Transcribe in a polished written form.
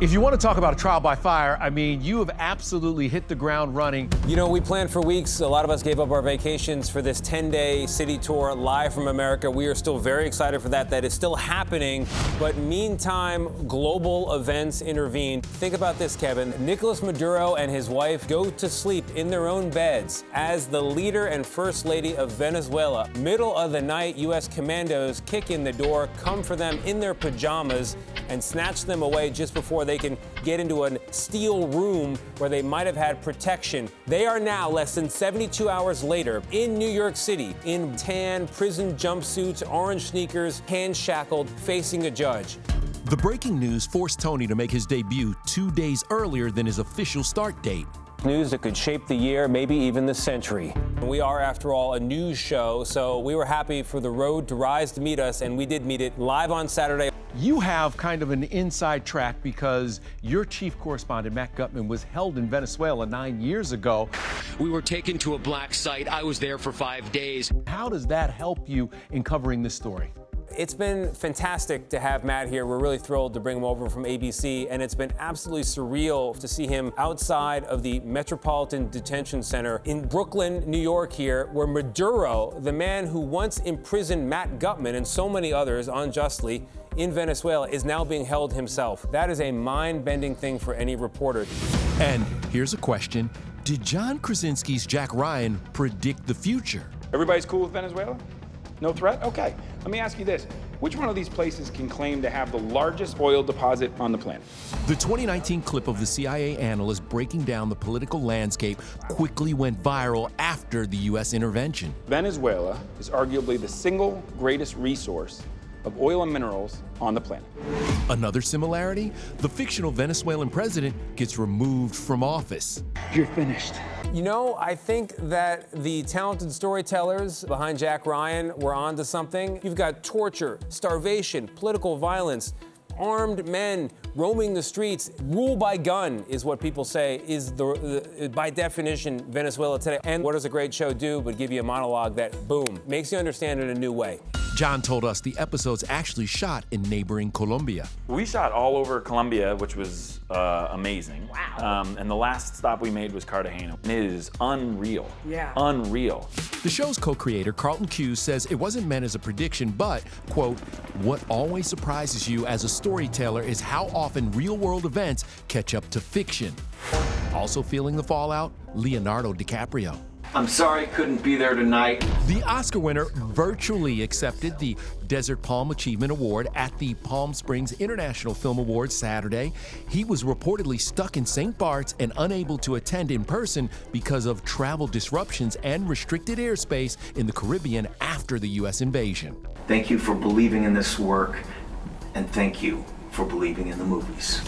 If you want to talk about a trial by fire, I mean, you have absolutely hit the ground running. You know, we planned for weeks. A lot of us gave up our vacations for this 10-day city tour live from America. We are still very excited for that. That is still happening. But meantime, global events intervene. Think about this, Kevin. Nicolás Maduro and his wife go to sleep in their own beds as the leader and first lady of Venezuela. Middle of the night, U.S. commandos kick in the door, come for them in their pajamas, and snatch them away just before they can get into a steel room where they might have had protection. They are now, less than 72 hours later, in New York City, in tan prison jumpsuits, orange sneakers, hands shackled, facing a judge. The breaking news forced Tony to make his debut 2 days earlier than his official start date. News that could shape the year, maybe even the century. We are, after all, a news show, so we were happy for the road to rise to meet us, and we did meet it live on Saturday. You have kind of an inside track because your chief correspondent, Matt Gutman, was held in Venezuela 9 years ago. We were taken to a black site. I was there for 5 days. How does that help you in covering this story? It's been fantastic to have Matt here. We're really thrilled to bring him over from ABC, and it's been absolutely surreal to see him outside of the Metropolitan Detention Center in Brooklyn, New York here, where Maduro, the man who once imprisoned Matt Gutman and so many others unjustly in Venezuela, is now being held himself. That is a mind-bending thing for any reporter. And here's a question. Did John Krasinski's Jack Ryan predict the future? Everybody's cool with Venezuela? No threat? Okay. Let me ask you this. Which one of these places can claim to have the largest oil deposit on the planet? The 2019 clip of the CIA analyst breaking down the political landscape quickly went viral after the U.S. intervention. Venezuela is arguably the single greatest resource of oil and minerals on the planet. Another similarity? The fictional Venezuelan president gets removed from office. You're finished. You know, I think that the talented storytellers behind Jack Ryan were onto something. You've got torture, starvation, political violence, armed men roaming the streets. Rule by gun is what people say is by definition, Venezuela today. And what does a great show do but give you a monologue that, boom, makes you understand it in a new way. John told us the episode's actually shot in neighboring Colombia. We shot all over Colombia, which was amazing. Wow. And the last stop we made was Cartagena. It is unreal. Yeah. Unreal. The show's co-creator, Carlton Cuse, says it wasn't meant as a prediction, but, quote, what always surprises you as a storyteller is how often real-world events catch up to fiction. Also feeling the fallout, Leonardo DiCaprio. I'm sorry I couldn't be there tonight. The Oscar winner virtually accepted the Desert Palm Achievement Award at the Palm Springs International Film Awards Saturday. He was reportedly stuck in St. Bart's and unable to attend in person because of travel disruptions and restricted airspace in the Caribbean after the U.S. invasion. Thank you for believing in this work, and thank you for believing in the movies.